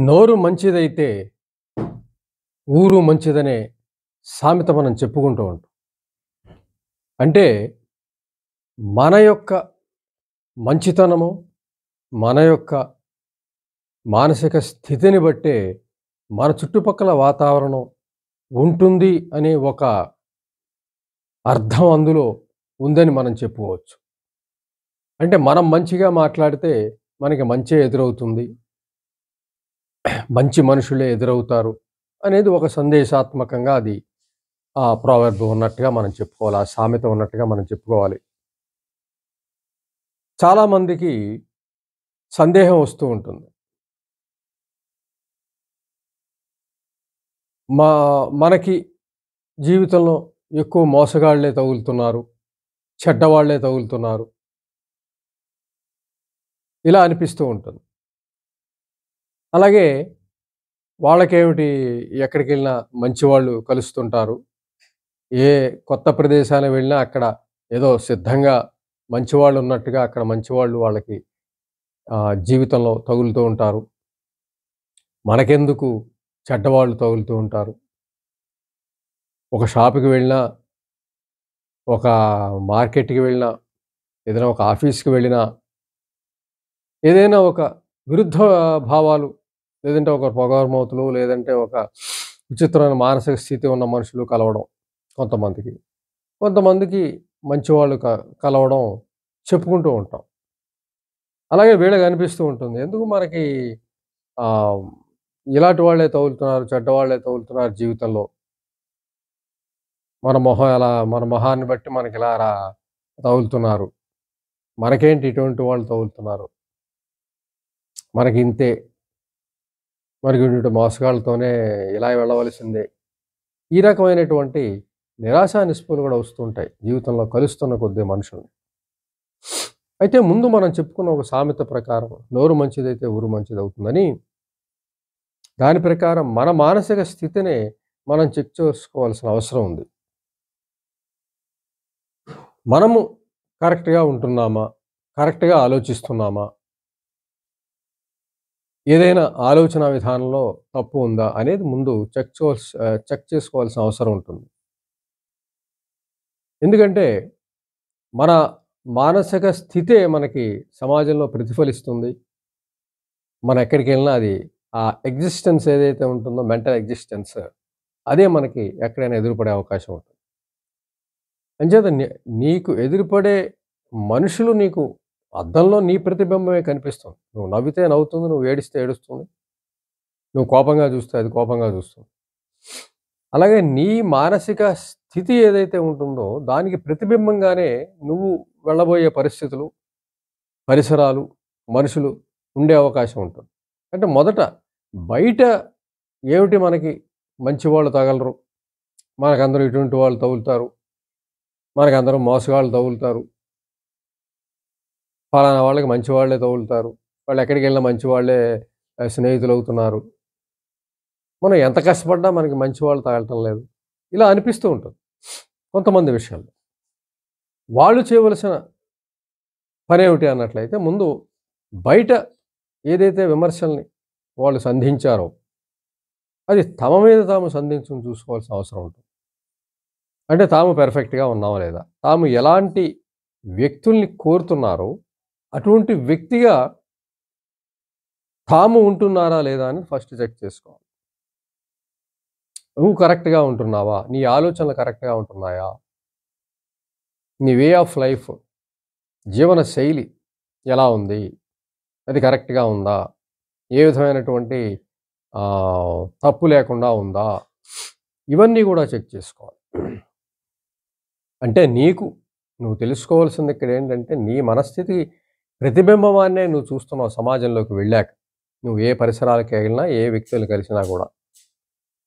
నోరు మంచిదైతే ఊరు మంచిదనే సామెత మనం చెప్పుకుంటూ ఉంటాం. అంటే మన యొక్క మంచితనము, మన యొక్క మానసిక స్థితిని బట్టే మన చుట్టుపక్కల వాతావరణం ఉంటుంది అనే ఒక అర్థం అందులో ఉందని మనం చెప్పుకోవచ్చు. అంటే మనం మంచిగా మాట్లాడితే మనకి మంచే ఎదురవుతుంది. మంచి మనుషులే ఎదురవుతారు అనేది ఒక సందేశాత్మకంగా అది ఆ ప్రోవర్బ్ ఉన్నట్టుగా మనం చెప్పుకోవాలి. ఆ సామెత ఉన్నట్టుగా మనం చెప్పుకోవాలి. చాలామందికి సందేహం వస్తూ ఉంటుంది. మా మనకి జీవితంలో ఎక్కువ మోసగాళ్ళే తగులుతున్నారు. చెడ్డవాళ్ళే తగులుతున్నారు. ఇలా అనిపిస్తూ ఉంటుంది. అలాగే వాళ్ళకేమిటి ఎక్కడికెళ్ళినా మంచివాళ్ళు కలుస్తుంటారు. ఏ కొత్త ప్రదేశానికి వెళ్ళినా అక్కడ ఏదో సిద్ధంగా మంచివాళ్ళున్నట్టుగా అక్కడ మంచివాళ్ళు వాళ్ళకి జీవితంలో తగులుతూ ఉంటారు. మనకెందుకు చెడ్డవాళ్ళు తగులుతూ ఉంటారు. ఒక షాప్‌కి వెళ్ళినా, ఒక మార్కెట్‌కి వెళ్ళినా, ఏదైనా ఒక ఆఫీస్‌కి వెళ్ళినా, ఏదైనా ఒక విరుద్ధ భావాలు లేదంటే ఒక పొగరుమోతలు లేదంటే ఒక విచిత్రమైన మానసిక స్థితి ఉన్న మనుషులు కలవడం కొంతమందికి. కొంతమందికి మంచివాళ్ళు కలవడం చెప్పుకుంటూ ఉంటాం. అలాగే వీళ్ళకి అనిపిస్తూ ఉంటుంది. ఎందుకు మనకి ఆహ్, ఇలాంటి వాళ్ళే తగులుతున్నారు, చెడ్డవాళ్ళే తగులుతున్నారు జీవితంలో. మన మొహాన్ని బట్టి మనకిలా తగులుతున్నారు. మనకేంటి ఇటువంటి వాళ్ళు తగులుతున్నారు. మనకింతే. మరిగిటువంటి మోసగాళ్ళతోనే ఇలా వెళ్ళవలసిందే. ఈ రకమైనటువంటి నిరాశ, నిస్పృహలు గూడా వస్తుంటాయి జీవితంలో కలుస్తున్న కొద్దీ మనుషుల్ని. అయితే ముందు మనం చెప్పుకున్న ఒక సామెత ప్రకారం నోరు మంచిదైతే ఊరు మంచిదవుతుందని, దాని ప్రకారం మన మానసిక స్థితినే మనం చెక్ చేసుకోవాల్సిన అవసరం ఉంది. మనము కరెక్ట్‌గా ఉంటున్నామా? కరెక్ట్‌గా ఆలోచిస్తున్నామా? ఏదైనా ఆలోచనా విధానంలో తప్పు ఉందా? అనేది ముందు చెక్ చేసుకోవాల్సిన అవసరం ఉంటుంది. ఎందుకంటే, మన మానసిక స్థితే మనకి సమాజంలో ప్రతిఫలిస్తుంది. మనం ఎక్కడికెళ్ళినా అది ఆ ఎగ్జిస్టెన్స్ ఏదైతే ఉంటుందో మెంటల్ ఎగ్జిస్టెన్స్ అదే మనకి ఎక్కడైనా ఎదురుపడే అవకాశం ఉంటుంది. అంచేత నీకు ఎదురుపడే మనుషులు నీకు అద్దంలో నీ ప్రతిబింబమే కనిపిస్తుంది. నువ్వు నవ్వితే నవ్వుతుంది. నువ్వు ఏడిస్తే ఏడుస్తుంది. నువ్వు కోపంగా చూస్తే అది కోపంగా చూస్తుంది. అలాగే నీ మానసిక స్థితి ఏదైతే ఉంటుందో దానికి ప్రతిబింబంగానే నువ్వు వెళ్ళబోయే పరిస్థితులు, పరిసరాలు, మనుషులు ఉండే అవకాశం ఉంటుంది. అంటే మొదట బయట ఏమిటి మనకి మంచివాళ్ళు తగలరు. మనకందరూ ఇటువంటి వాళ్ళు తగులుతారు. మనకందరూ మోసగాళ్ళు తగులుతారు. పలానా వాళ్ళకి మంచి వాళ్ళే తగులుతారు. వాళ్ళెక్కడికెళ్ళినా మంచి వాళ్ళే స్నేహితులవుతున్నారు. మనం ఎంత కష్టపడ్డా మనకి మంచి వాళ్ళు తగలటం లేదు. ఇలా అనిపిస్తూ ఉంటుంది కొంతమంది విషయాల్లో. వాళ్ళు చేయవలసిన పనేమిటి అన్నట్లయితే ముందు బయట ఏదైతే విమర్శల్ని వాళ్ళు సంధించారో అది తమ మీద తాము సంధించుకొని చూసుకోవాల్సిన అవసరం ఉంటుంది. అంటే తాము పెర్ఫెక్ట్‌గా ఉన్నామా లేదా? తాము ఎలాంటి వ్యక్తుల్ని కోరుతున్నారో అటువంటి వ్యక్తిగా తాము ఉంటున్నారా లేదా అని ఫస్ట్ చెక్ చేసుకోవాలి. నువ్వు కరెక్ట్‌గా ఉంటున్నావా? నీ ఆలోచనలు కరెక్ట్‌గా ఉంటున్నాయా? నీ వే ఆఫ్ లైఫ్ జీవన శైలి ఎలా ఉంది? అది కరెక్ట్‌గా ఉందా? ఏ విధమైనటువంటి తప్పు లేకుండా ఉందా? ఇవన్నీ గూడా చెక్ చేసుకోవాలి. అంటే నువ్వు తెలుసుకోవాల్సింది ఇక్కడేంటంటే నీ మనస్థితి ప్రతిబింబమాన్నే నువ్వు చూస్తున్నావు సమాజంలోకి వెళ్ళాక. నువ్వు ఏ పరిసరాలకెళ్ళినా, ఏ వ్యక్తులు కలిసినా గూడా.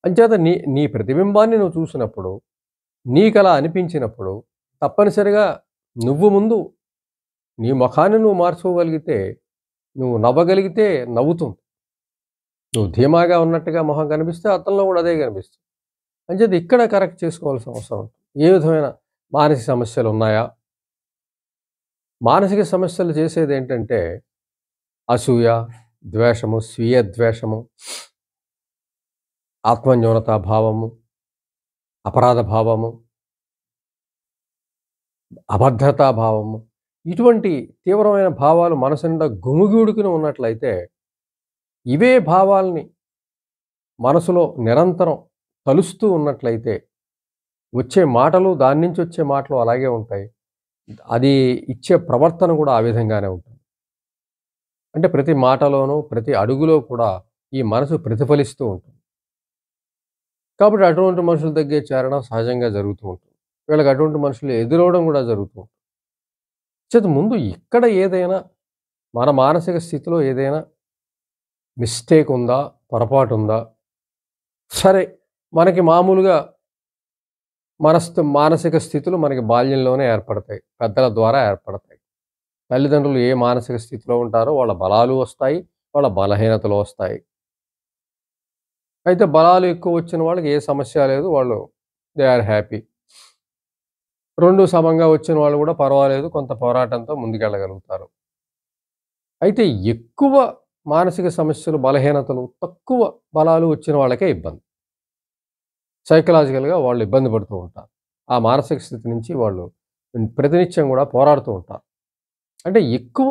అంచేత నీ నీ ప్రతిబింబాన్ని నువ్వు చూసినప్పుడు, నీకలా అనిపించినప్పుడు తప్పనిసరిగా నువ్వు ముందు నీ మొఖాన్ని నువ్వు మార్చుకోగలిగితే, నువ్వు నవ్వగలిగితే నవ్వుతుంది. నువ్వు ధీమాగా ఉన్నట్టుగా మొహం కనిపిస్తే అద్దంలో గూడా అదే కనిపిస్తుంది. అంచేత ఇక్కడ కరెక్ట్ చేసుకోవాల్సిన అవసరం ఉంది. ఏ విధమైన మానసిక సమస్యలున్నాయా? మానసిక సమస్యలు చేసేదేంటంటే అసూయ, ద్వేషము, స్వీయ ద్వేషము, ఆత్మన్యూనతా భావము, అపరాధ భావము, అభద్రతా భావము, ఇటువంటి తీవ్రమైన భావాలు మనసు నిండా గుమిగూడుకుని ఉన్నట్లయితే, ఇవే భావాల్ని మనసులో నిరంతరం తలుస్తూ ఉన్నట్లయితే, వచ్చే మాటలు దాని నుంచి వచ్చే మాటలు అలాగే ఉంటాయి. అది ఇచ్చే ప్రవర్తన కూడా ఆ విధంగానే ఉంటుంది. అంటే ప్రతి మాటలోనూ, ప్రతి అడుగులో కూడా ఈ మనసు ప్రతిఫలిస్తూ ఉంటుంది. కాబట్టి అటువంటి మనుషుల దగ్గర చేరడం సహజంగా జరుగుతూ ఉంటుంది. వీళ్ళకి అటువంటి మనుషులు ఎదురవ్వడం కూడా జరుగుతూ ఉంటుంది. ముందు ఇక్కడ ఏదైనా మన మానసిక స్థితిలో ఏదైనా మిస్టేక్ ఉందా? పొరపాటు ఉందా? సరే, మనకి మామూలుగా మానసిక స్థితులు మనకి బాల్యంలోనే ఏర్పడతాయి. పెద్దల ద్వారా ఏర్పడతాయి. తల్లిదండ్రులు ఏ మానసిక స్థితిలో ఉంటారో వాళ్ళ బలాలు వస్తాయి, వాళ్ళ బలహీనతలు వస్తాయి. అయితే బలాలు ఎక్కువ వచ్చిన వాళ్ళకి ఏ సమస్య లేదు. వాళ్ళు దే ఆర్ హ్యాపీ. 2 సమంగా వచ్చిన వాళ్ళు కూడా పర్వాలేదు. కొంత పోరాటంతో ముందుకెళ్ళగలుగుతారు. అయితే ఎక్కువ మానసిక సమస్యలు, బలహీనతలు, తక్కువ బలాలు వచ్చిన వాళ్ళకే ఇబ్బంది. సైకలాజికల్‌గా వాళ్ళు ఇబ్బంది పడుతూ ఉంటారు. ఆ మానసిక స్థితి నుంచి వాళ్ళు ప్రతినిత్యం కూడా పోరాడుతూ ఉంటారు. అంటే ఎక్కువ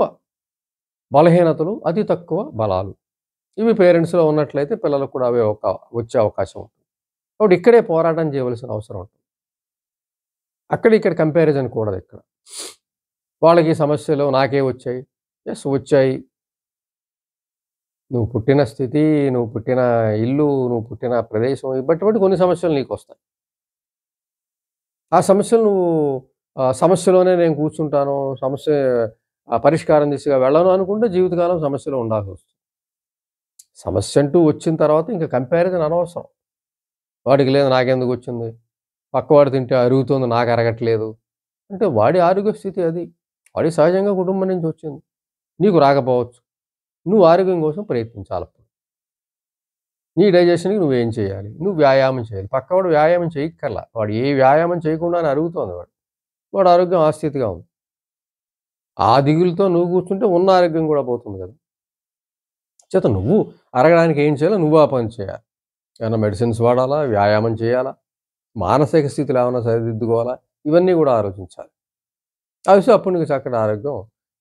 బలహీనతలు, అతి తక్కువ బలాలు. ఇవి పేరెంట్స్‌లో ఉన్నట్లయితే పిల్లలకు కూడా అవే వచ్చే అవకాశం ఉంటుంది. కాబట్టి ఇక్కడే పోరాటం చేయవలసిన అవసరం ఉంటుంది. అక్కడ ఇక్కడ కంపారిజన్ కూడదిక్కడ. వాళ్ళకి సమస్యలు నాకే వచ్చాయి. యెస్, వచ్చాయి. నువ్వు పుట్టిన స్థితి, నువ్వు పుట్టిన ఇల్లు, నువ్వు పుట్టిన ప్రదేశం బట్టి కొన్ని సమస్యలు నీకొస్తాయి. ఆ సమస్యలు నువ్వు సమస్యలోనే నేను కూర్చుంటాను, పరిష్కారం దిశగా వెళ్ళను అనుకుంటే జీవితకాలం సమస్యలో ఉండాల్సొస్తుంది. సమస్య అంటూ వచ్చిన తర్వాత ఇంక కంపారిజన్ అనవసరం. వాడికి లేదు నాకెందుకొచ్చింది? పక్కవాడు తింటే అరుగుతోంది నాకు అరగట్లేదు. అంటే వాడి ఆరోగ్య స్థితి అది. వాడికి సహజంగా కుటుంబం నుంచి వచ్చింది. నీకు రాకపోవచ్చు. నువ్వు ఆరోగ్యం కోసం ప్రయత్నించాలప్పుడు. నీ డైజెషన్‌కి నువ్వేం చేయాలి? నువ్వు వ్యాయామం చేయాలి. పక్కవాడు వ్యాయామం చేయక్కర్లా. వాడు ఏ వ్యాయామం చేయకుండానే అరుగుతోంది వాడు. వాడి ఆరోగ్యం ఆ స్థితిగా ఉంది. ఆ దిగులుతో నువ్వు కూర్చుంటే ఉన్న ఆరోగ్యం కూడా పోతుంది కదా! నువ్వు అరగడానికి ఏం చేయాలో నువ్వు ఆ పని చేయాలి. ఏమన్నా మెడిసిన్స్ వాడాలా? వ్యాయామం చేయాలా? మానసిక స్థితిలో ఏమన్నా సరిదిద్దుకోవాలా? ఇవన్నీ కూడా ఆలోచించాలి. అప్పుడు నీకు చక్కటి ఆరోగ్యం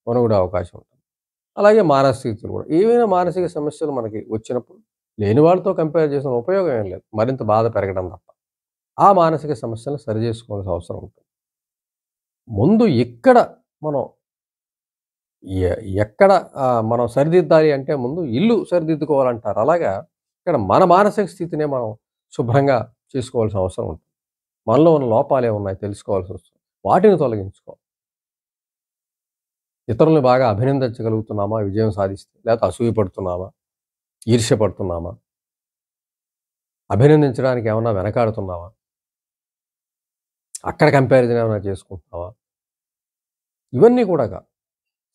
మనుగడే అవకాశం ఉంటుంది. అలాగే మానసిక స్థితులు కూడా. ఏవైనా మానసిక సమస్యలు మనకి వచ్చినప్పుడు లేని వాళ్ళతో కంపేర్ చేసిన ఉపయోగం ఏం లేదు. మరింత బాధ పెరగడం తప్ప. ఆ మానసిక సమస్యలను సరిచేసుకోవాల్సిన అవసరం ఉంటుంది. ముందు ఇక్కడ మనం ఎక్కడ మనం సరిదిద్దాలి అంటే ముందు ఇల్లు సరిదిద్దుకోవాలంటారు. అలాగా ఇక్కడ మన మానసిక స్థితినే మనం శుభ్రంగా చేసుకోవాల్సిన అవసరం ఉంటుంది. మనలో ఉన్న లోపాలేమున్నాయి తెలుసుకోవాల్సి వస్తుంది. వాటిని తొలగించుకోవాలి. ఇతరులను బాగా అభినందించగలుగుతున్నామా విజయం సాధిస్తే? లేకపోతే అసూయ పడుతున్నామా? ఈర్ష్య పడుతున్నామా? అభినందించడానికి ఏమన్నా వెనకాడుతున్నావా? అక్కడ కంపారిజన్ ఏమైనా చేసుకుంటున్నావా? ఇవన్నీ కూడా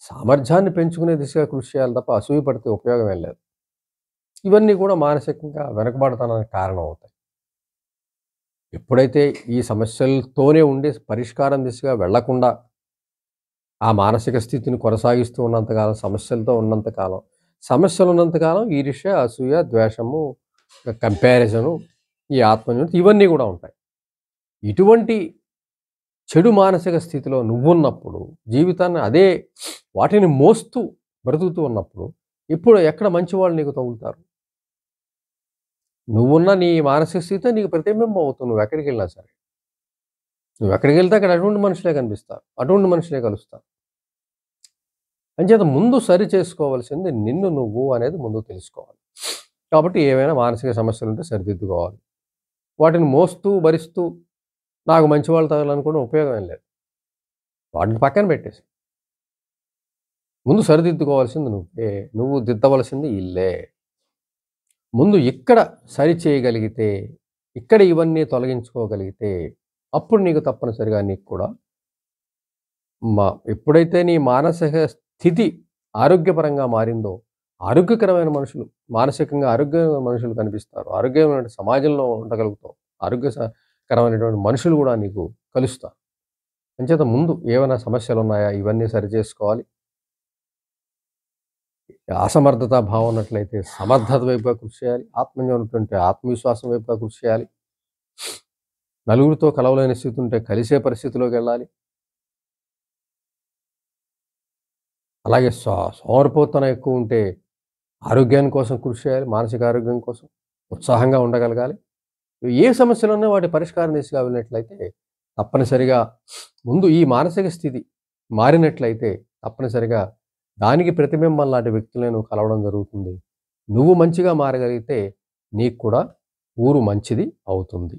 సామర్థ్యాన్ని పెంచుకునే దిశగా కృషి చేయాలి తప్ప అసూయ పడితే ఉపయోగం ఏం లేదు. ఇవన్నీ కూడా మానసికంగా వెనకబడతానికి కారణం అవుతాయి. ఎప్పుడైతే ఈ సమస్యలతోనే ఉండి పరిష్కారం దిశగా వెళ్లకుండా ఆ మానసిక స్థితిని కొనసాగిస్తూ ఉన్నంతకాలం, సమస్యలతో ఉన్నంతకాలం, సమస్యలున్నంతకాలం ఈర్ష్య, అసూయ, ద్వేషము, కంపారిజను, ఈ ఆత్మన్యూనత ఇవన్నీ కూడా ఉంటాయి. ఇటువంటి చెడు మానసిక స్థితిలో నువ్వున్నప్పుడు జీవితాన్ని వాటిని మోస్తూ బ్రతుకుతూ ఉన్నప్పుడు ఎక్కడ మంచివాళ్ళు నీకు తగులుతారు? నువ్వున్న నీ మానసిక స్థితే నీకు ప్రతిబింబం అవుతుంది నువ్వెక్కడికెళ్ళినా సరే. నువ్వెక్కడికెళ్తే అక్కడ అటువంటి మనుషులే కనిపిస్తారు. అటువంటి మనుషులే కలుస్తారు. అంచేత ముందు సరి చేసుకోవాల్సింది నిన్ను నువ్వు అనేది ముందు తెలుసుకోవాలి. కాబట్టి ఏవైనా మానసిక సమస్యలుంటే సరిదిద్దుకోవాలి. వాటిని మోస్తూ, భరిస్తూ నాకు మంచివాళ్ళు తగలనుకోవడం ఉపయోగం ఏం లేదు. వాటిని పక్కన పెట్టేసేయి. ముందు సరిదిద్దుకోవాల్సింది నువ్వే. నువ్వు దిద్దవలసింది ఇల్లే. ముందు ఇక్కడ సరి చేయగలిగితే, ఇక్కడ ఇవన్నీ తొలగించుకోగలిగితే, అప్పుడు నీకు తప్పనిసరిగా నీకు కూడా ఎప్పుడైతే నీ మానసిక స్థితి ఆరోగ్యపరంగా మారిందో, ఆరోగ్యకరమైన మనుషులు, మానసికంగా ఆరోగ్యమైన మనుషులు కనిపిస్తారు. ఆరోగ్యమైన సమాజంలో ఉండగలుగుతావు. ఆరోగ్యకరమైనటువంటి మనుషులు కూడా నీకు కలుస్తారు. అంచేత ముందు ఏమైనా సమస్యలున్నాయా? ఇవన్నీ సరిచేసుకోవాలి. అసమర్థత భావం ఉన్నట్లయితే సమర్థత వైపుగా కృషి చేయాలి. ఆత్మజ్ఞానం ఉన్నటువంటి ఆత్మవిశ్వాసం వైపుగా కృషి చేయాలి. నలుగురితో కలవలేని స్థితి ఉంటే కలిసే పరిస్థితిలోకి వెళ్ళాలి. అలాగే సోమరిపోతనం ఎక్కువ ఉంటే ఆరోగ్యాని కోసం కృషి చేయాలి. మానసిక ఆరోగ్యం కోసం ఉత్సాహంగా ఉండగలగాలి. ఏ సమస్యలున్నా వాటి పరిష్కారం దిశగా వెళ్ళినట్లయితే తప్పనిసరిగా ముందు ఈ మానసిక స్థితి మారినట్లయితే తప్పనిసరిగా దానికి ప్రతిబింబం లాంటి వ్యక్తులను నువ్వు కలవడం జరుగుతుంది. నువ్వు మంచిగా మారగలిగితే నీకు కూడా ఊరు మంచిది అవుతుంది.